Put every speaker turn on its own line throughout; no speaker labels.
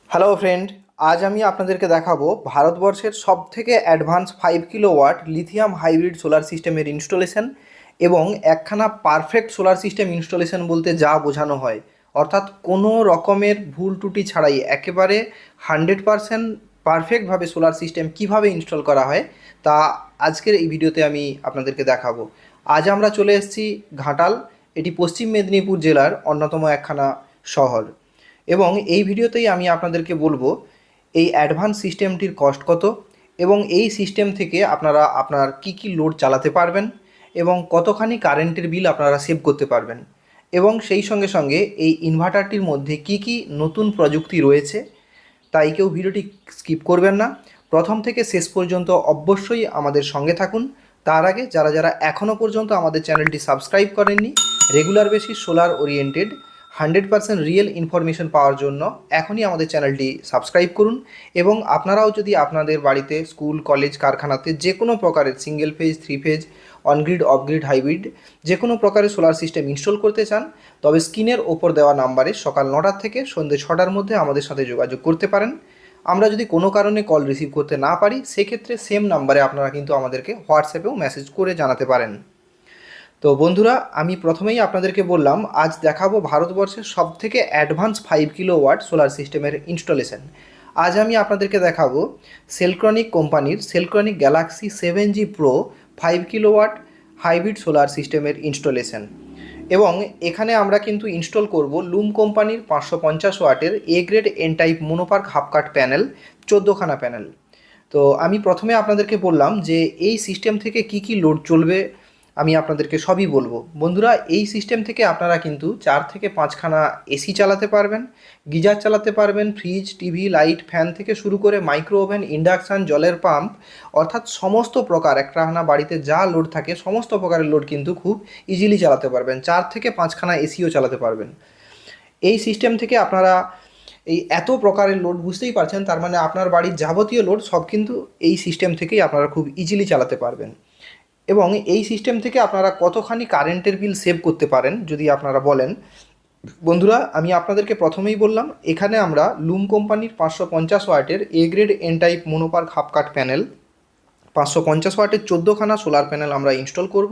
Hello friend, আজ আমি আপনাদেরকে দেখাবো ভারতবর্ষের সবথেকে advance 5 kilowatt lithium hybrid solar সিস্টেমের ইনস্টলেশন এবং একখানা পারফেক্ট সোলার সিস্টেম ইনস্টলেশন বলতে যা বোঝানো হয়, অর্থাৎ কোনো রকমের ভুল ত্রুটি ছাড়াই একেবারে 100% পারফেক্টভাবে সোলার সিস্টেম কিভাবে ইনস্টল করা হয় তা আজকের এই ভিডিওতে আমি আপনাদেরকে দেখাবো। আজ আমরা চলে এসেছি ঘাটাল, এটি পশ্চিম মেদিনীপুর জেলার অন্যতম একখানা শহর। এবং এই ভিডিওতেই আমি আপনাদেরকে বলবো এই অ্যাডভান্স সিস্টেমটির কস্ট কত এবং এই সিস্টেম থেকে আপনারা আপনার কী লোড চালাতে পারবেন এবং কতখানি কারেন্টের বিল আপনারা সেভ করতে পারবেন এবং সেই সঙ্গে সঙ্গে এই ইনভার্টারটির মধ্যে কী নতুন প্রযুক্তি রয়েছে। তাই কেউ ভিডিওটি স্কিপ করবেন না, প্রথম থেকে শেষ পর্যন্ত অবশ্যই আমাদের সঙ্গে থাকুন। তার আগে যারা যারা এখনও পর্যন্ত আমাদের চ্যানেলটি সাবস্ক্রাইব করেননি, regular basis solar oriented 100% real information পাওয়ার জন্য এখনই আমাদের চ্যানেলটি সাবস্ক্রাইব করুন। এবং আপনারাও যদি আপনাদের বাড়িতে স্কুল, কলেজ, কারখানাতে যে কোনো প্রকারের single phase, 3 phase, on-grid, off-grid, hybrid যে কোনো প্রকারের সোলার সিস্টেম ইনস্টল করতে চান, তবে স্ক্রিনের ওপর দেওয়া নাম্বারে সকাল 9টা থেকে সন্ধ্যে 6টার মধ্যে আমাদের সাথে যোগাযোগ করতে পারেন। আমরা যদি কোনো কারণে কল রিসিভ করতে না পারি, সেক্ষেত্রে সেম নাম্বারে আপনারা কিন্তু আমাদেরকে হোয়াটসঅ্যাপেও মেসেজ করে জানাতে পারেন। তো বন্ধুরা, আমি প্রথমেই আপনাদেরকে বললাম আজ দেখাবো ভারতবর্ষের সবথেকে অ্যাডভান্স 5 কিলোওয়াট সোলার সিস্টেমের ইনস্টলেশন। আজ আমি আপনাদেরকে দেখাবো সেলক্রনিক কোম্পানির Selcronic Galaxy 7G pro 5 kilowatt hybrid solar সিস্টেমের ইনস্টলেশন। এবং এখানে আমরা কিন্তু ইনস্টল করব লুম কোম্পানির 550 ওয়াটের A grade N type monoperc half cut panel, 14খানা প্যানেল। তো আমি প্রথমে আপনাদেরকে বললাম যে এই সিস্টেম থেকে কি লোড চলবে আমি আপনাদেরকে সবই বলবো। বন্ধুরা, এই সিস্টেম থেকে আপনারা কিন্তু 4 থেকে 5খানা এসি চালাতে পারবেন, গিজার চালাতে পারবেন, ফ্রিজ, টিভি, লাইট, ফ্যান থেকে শুরু করে মাইক্রো ওভেন, ইন্ডাকশান, জলের পাম্প, অর্থাৎ সমস্ত প্রকার একটানা বাড়িতে যা লোড থাকে সমস্ত প্রকারের লোড কিন্তু খুব ইজিলি চালাতে পারবেন। 4 থেকে 5খানা এসিও চালাতে পারবেন এই সিস্টেম থেকে। আপনারা এই এত প্রকারের লোড বুঝতেই পারছেন, তার মানে আপনার বাড়ির যাবতীয় লোড সব কিন্তু এই সিস্টেম থেকেই আপনারা খুব ইজিলি চালাতে পারবেন। এবং এই সিস্টেম থেকে আপনারা কতখানি কারেন্টের বিল সেভ করতে পারেন যদি আপনারা বলেন। বন্ধুরা, আমি আপনাদেরকে প্রথমেই বললাম এখানে আমরা লুম কোম্পানির 550 ওয়াটের A grade N type monoperc half cut panel, 550 ওয়াটের 14খানা সোলার প্যানেল আমরা ইনস্টল করব।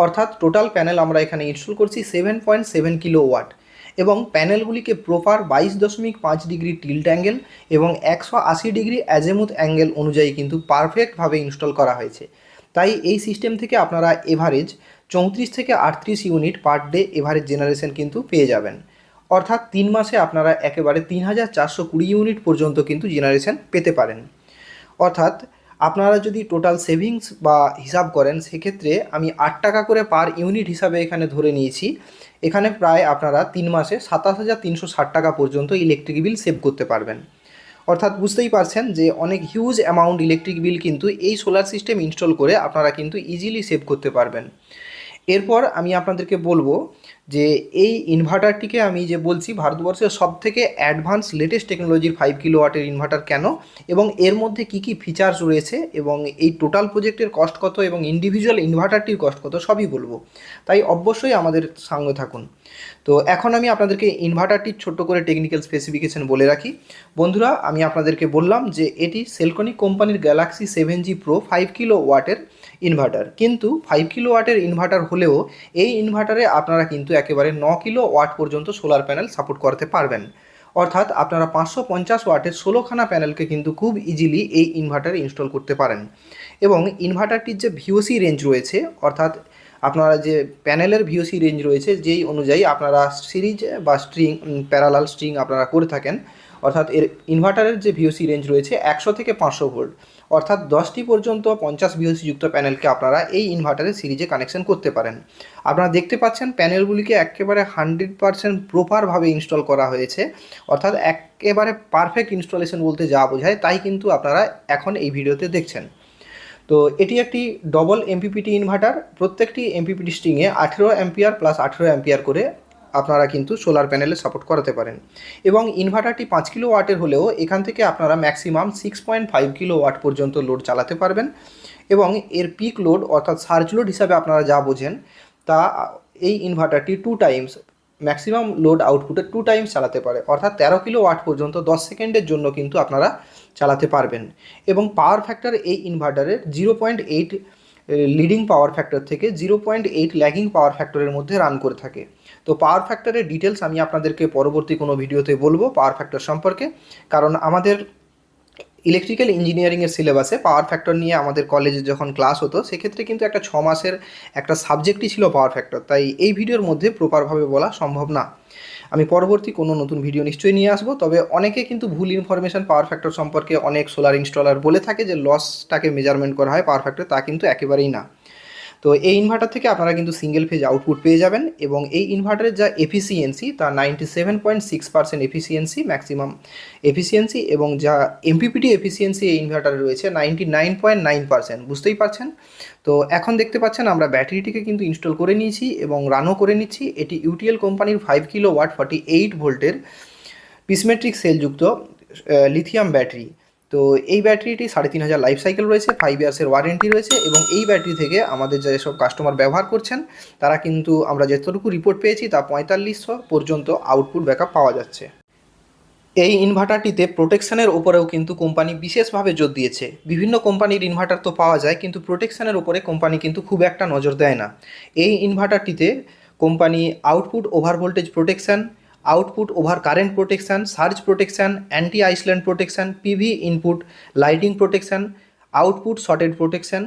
অর্থাৎ টোটাল প্যানেল আমরা এখানে ইনস্টল করছি 7.7 কিলোওয়াট এবং প্যানেলগুলিকে প্রপার 22.5 ডিগ্রি টিল্ট অ্যাঙ্গেল এবং 180 ডিগ্রি অ্যাজেমুথ অ্যাঙ্গেল অনুযায়ী কিন্তু পারফেক্টভাবে ইনস্টল করা হয়েছে। তাই এই সিস্টেম থেকে আপনারা এভারেজ 34 থেকে 38 unit per day average generation কিন্তু পেয়ে যাবেন। অর্থাৎ 3 মাসে আপনারা একেবারে 3420 ইউনিট পর্যন্ত কিন্তু জেনারেশন পেতে পারেন। অর্থাৎ আপনারা যদি টোটাল সেভিংস বা হিসাব করেন, সেক্ষেত্রে আমি 8 টাকা করে পার ইউনিট হিসাবে এখানে ধরে নিয়েছি। এখানে প্রায় আপনারা 3 মাসে 27,360 টাকা পর্যন্ত ইলেকট্রিক বিল সেভ করতে পারবেন। অর্থাৎ বুঝতেই পারছেন যে অনেক হিউজ অ্যামাউন্ট ইলেকট্রিক বিল কিন্তু এই সোলার সিস্টেম ইনস্টল করে আপনারা কিন্তু ইজিলি সেভ করতে পারবেন। এরপর আমি আপনাদেরকে বলবো যে এই ইনভার্টারটিকে আমি যে বলছি ভারতবর্ষের সবথেকে অ্যাডভান্স লেটেস্ট টেকনোলজির 5 কিলোওয়াটের ইনভার্টার কেন এবং এর মধ্যে কী ফিচার্স রয়েছে এবং এই টোটাল প্রজেক্টের কস্ট কত এবং ইন্ডিভিজুয়াল ইনভার্টারটির কস্ট কত সবই বলবো। তাই অবশ্যই আমাদের সঙ্গে থাকুন। তো এখন আমি আপনাদেরকে ইনভার্টারটির ছোট্ট করে টেকনিক্যাল স্পেসিফিকেশন বলে রাখি। বন্ধুরা, আমি আপনাদেরকে বললাম যে এটি সেলকনিক কোম্পানির গ্যালাক্সি 7G প্রো 5 কিলোওয়াটের ইনভার্টার, কিন্তু 5 কিলোওয়াটের ইনভার্টার হলেও এই ইনভার্টারে আপনারা কিন্তু একেবারে 9 কিলোওয়াট পর্যন্ত সোলার প্যানেল সাপোর্ট করতে পারবেন। অর্থাৎ আপনারা 550 ওয়াটের 16খানা প্যানেলকে কিন্তু খুব ইজিলি এই ইনভার্টারে ইনস্টল করতে পারেন। এবং ইনভার্টারটির যে ভিওসি রেঞ্জ রয়েছে, অর্থাৎ আপনারা যে প্যানেলের ভিওসি রেঞ্জ রয়েছে যেই অনুযায়ী আপনারা সিরিজ বা স্ট্রিং, প্যারালাল স্ট্রিং আপনারা করে থাকেন, অর্থাৎ এর ইনভার্টারের যে ভিওসি রেঞ্জ রয়েছে 100 থেকে 500 ভোল্ট, অর্থাৎ 10টি পর্যন্ত 50 ভিওসি যুক্ত প্যানেলকে আপনারা এই ইনভার্টারের সিরিজে কানেকশন করতে পারেন। আপনারা দেখতে পাচ্ছেন প্যানেলগুলিকে একেবারে 100% প্রপারভাবে ইনস্টল করা হয়েছে, অর্থাৎ একেবারে পারফেক্ট ইনস্টলেশন বলতে যা বোঝায় তাই কিন্তু আপনারা এখন এই ভিডিওতে দেখছেন। তো এটি একটি ডবল এমপিপিটি ইনভার্টার, প্রত্যেকটি এমপিপিটি স্ট্রিংয়ে 18 অ্যাম্পিয়ার প্লাস 18 অ্যাম্পিয়ার করে আপনারা কিন্তু সোলার প্যানেলে সাপোর্ট করাতে পারেন। এবং ইনভার্টারটি 5 কিলোওয়াটের হলেও এখান থেকে আপনারা ম্যাক্সিমাম 6.5 কিলোওয়াট পর্যন্ত লোড চালাতে পারবেন। এবং এর পিক লোড অর্থাৎ সার্জ লোড হিসাবে আপনারা যা বোঝেন তা এই ইনভার্টারটি 2 টাইমস ম্যাক্সিমাম লোড আউটপুটের 2 টাইমস চালাতে পারে, অর্থাৎ 13 কিলো ওয়াট পর্যন্ত 10 সেকেন্ডের জন্য কিন্তু আপনারা চালাতে পারবেন। এবং পাওয়ার ফ্যাক্টর এই ইনভার্টারের 0.8 লিডিং পাওয়ার ফ্যাক্টর থেকে 0.8 ল্যাগিং পাওয়ার ফ্যাক্টরের মধ্যে রান করে থাকে। তো পাওয়ার ফ্যাক্টরের ডিটেলস আমি আপনাদেরকে পরবর্তী কোনো ভিডিওতে বলবো পাওয়ার ফ্যাক্টর সম্পর্কে, কারণ আমাদের ইলেকট্রিক্যাল ইঞ্জিনিয়ারিংয়ের সিলেবাসে পাওয়ার ফ্যাক্টর নিয়ে আমাদের কলেজে যখন ক্লাস হতো সেক্ষেত্রে কিন্তু একটা 6 মাসের একটা সাবজেক্টই ছিল পাওয়ার ফ্যাক্টর, তাই এই ভিডিওর মধ্যে প্রপারভাবে বলা সম্ভব না। আমি পরবর্তী কোনো নতুন ভিডিও নিশ্চয়ই নিয়ে আসবো। তবে অনেকে কিন্তু ভুল ইনফরমেশন পাওয়ার ফ্যাক্টর সম্পর্কে অনেক সোলার ইনস্টলার বলে থাকে যে লসটাকে মেজারমেন্ট করা হয় পাওয়ার ফ্যাক্টর, তা কিন্তু একেবারেই না। তো এই ইনভার্টার থেকে আপনারা কিন্তু সিঙ্গেল ফেজ আউটপুট পেয়ে যাবেন এবং এই ইনভার্টারের যা এফিসিয়েন্সি তা 97.6% এফিসিয়েন্সি ম্যাক্সিমাম এফিসিয়েন্সি, এবং যা এমপিপিটি এফিসিয়েন্সি এই ইনভার্টারে রয়েছে 99.9%। বুঝতেই পারছেন। তো এখন দেখতে পাচ্ছেন আমরা ব্যাটারিটিকে কিন্তু ইনস্টল করে নিয়েছি এবং রানও করে নিচ্ছি। এটি ইউটিএল কোম্পানির 5 কিলো ওয়াট 48 ভোল্টের পিসমেট্রিক সেলযুক্ত লিথিয়াম ব্যাটারি। তো এই ব্যাটারিটি 3500 লাইফ সাইকেল রয়েছে, 5 ইয়ার্সের ওয়ারেন্টি রয়েছে এবং এই ব্যাটারি থেকে আমাদের যেসব কাস্টমার ব্যবহার করছেন তারা কিন্তু আমরা যতটুকু রিপোর্ট পেয়েছি তা 4500 পর্যন্ত আউটপুট ব্যাকআপ পাওয়া যাচ্ছে। এই ইনভার্টারটিতে প্রোটেকশানের ওপরেও কিন্তু কোম্পানি বিশেষভাবে জোর দিয়েছে। বিভিন্ন কোম্পানির ইনভার্টার তো পাওয়া যায় কিন্তু প্রোটেকশানের ওপরে কোম্পানি কিন্তু খুব একটা নজর দেয় না। এই ইনভার্টারটিতে company output over voltage protection, output over current protection, surge protection, anti island protection, PV input lighting protection, output shorted protection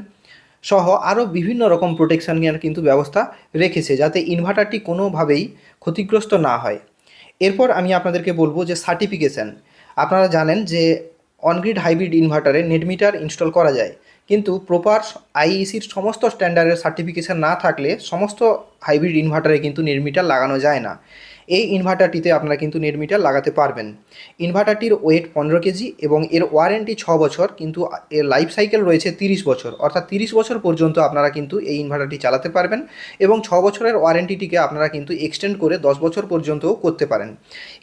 সহ আরও বিভিন্ন রকম প্রোটেকশানের কিন্তু ব্যবস্থা রেখেছে যাতে ইনভার্টারটি কোনোভাবেই ক্ষতিগ্রস্ত না হয়। এরপর আমি আপনাদেরকে বলবো যে সার্টিফিকেশান। আপনারা জানেন যে অনগ্রিড হাইব্রিড ইনভার্টারে নেট মিটার ইনস্টল করা যায়, কিন্তু প্রপার আইইসির সমস্ত স্ট্যান্ডার্ডের সার্টিফিকেশান না থাকলে সমস্ত হাইব্রিড ইনভার্টারে কিন্তু নেট মিটার লাগানো যায় না। এই ইনভার্টারটিতে আপনারা কিন্তু নেট মিটার লাগাতে পারবেন। ইনভার্টারটির ওয়েট 15 কেজি এবং এর ওয়ারেন্টি 6 বছর, কিন্তু এর লাইফ সাইকেল রয়েছে 30 বছর, অর্থাৎ 30 বছর পর্যন্ত আপনারা কিন্তু এই ইনভার্টারটি চালাতে পারবেন এবং 6 বছরের ওয়ারেন্টিটিকে আপনারা কিন্তু এক্সটেন্ড করে 10 বছর পর্যন্তও করতে পারেন।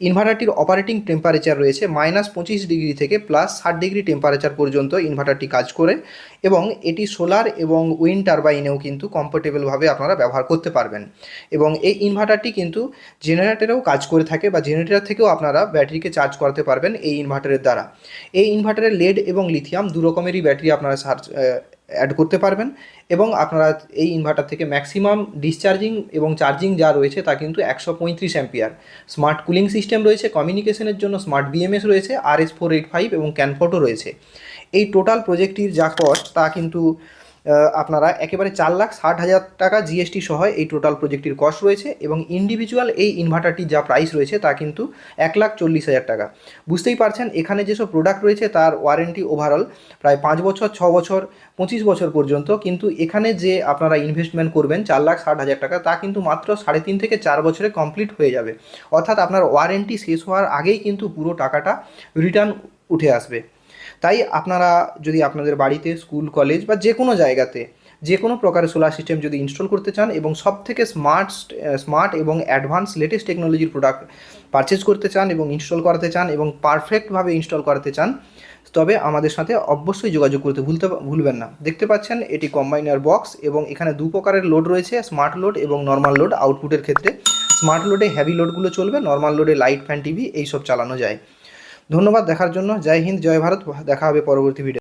ইনভার্টারটির অপারেটিং টেম্পারেচার রয়েছে -25 ডিগ্রি থেকে +60 ডিগ্রি টেম্পারেচার পর্যন্ত ইনভার্টারটি কাজ করে এবং এটি সোলার এবং উইন্ড টারবাইনেও কিন্তু কমফোর্টেবলভাবে আপনারা ব্যবহার করতে পারবেন। এবং এই ইনভার্টারটি কিন্তু জেনারেটরেও কাজ করে থাকে বা জেনারেটর থেকেও আপনারা ব্যাটারিকে চার্জ করাতে পারবেন এই ইনভার্টারের দ্বারা। এই ইনভার্টারে লেড এবং লিথিয়াম দু রকমেরই ব্যাটারি আপনারা অ্যাড করতে পারবেন এবং আপনারা এই ইনভার্টার থেকে ম্যাক্সিমাম ডিসচার্জিং এবং চার্জিং যা রয়েছে তা কিন্তু 135 অ্যাম্পিয়ার। স্মার্ট কুলিং সিস্টেম রয়েছে, কমিউনিকেশনের জন্য স্মার্ট বিএমএস রয়েছে, RS485 এবং ক্যানফোর্টও রয়েছে। এই টোটাল প্রজেক্টটির যা কস্ট তা কিন্তু আপনারা একেবারে 4,60,000 টাকা জিএসটি সহ এই টোটাল প্রজেক্টটির কস্ট রয়েছে এবং ইন্ডিভিজুয়াল এই ইনভার্টারটির যা প্রাইস রয়েছে তা কিন্তু 1,40,000 টাকা। বুঝতেই পারছেন এখানে যেসব প্রোডাক্ট রয়েছে তার ওয়ারেন্টি ওভারঅল প্রায় 5 বছর, 6 বছর, 25 বছর পর্যন্ত, কিন্তু এখানে যে আপনারা ইনভেস্টমেন্ট করবেন 4,60,000 টাকা তা কিন্তু মাত্র 3.5 থেকে 4 বছরে কমপ্লিট হয়ে যাবে, অর্থাৎ আপনার ওয়ারেন্টি শেষ হওয়ার আগেই কিন্তু পুরো টাকাটা রিটার্ন উঠে আসবে। তাই আপনারা যদি আপনাদের বাড়িতে, স্কুল, কলেজ বা যে কোনো জায়গাতে যে কোনো প্রকারের সোলার সিস্টেম যদি ইনস্টল করতে চান এবং সবথেকে স্মার্ট এবং অ্যাডভান্স লেটেস্ট টেকনোলজির প্রোডাক্ট পারচেজ করতে চান এবং ইনস্টল করাতে চান এবং পারফেক্টভাবে ইনস্টল করাতে চান, তবে আমাদের সাথে অবশ্যই যোগাযোগ করতে ভুলবেন না। দেখতে পাচ্ছেন এটি কম্বাইনার বক্স এবং এখানে দু প্রকারের লোড রয়েছে, স্মার্ট লোড এবং নর্মাল লোড। আউটপুটের ক্ষেত্রে স্মার্ট লোডে হেভি লোডগুলো চলবে, নর্মাল লোডে লাইট, ফ্যান, টিভি এইসব চালানো যায়। ধন্যবাদ দেখার জন্য। জয় হিন্দ, জয় ভারত। দেখা হবে পরবর্তী ভিডিও।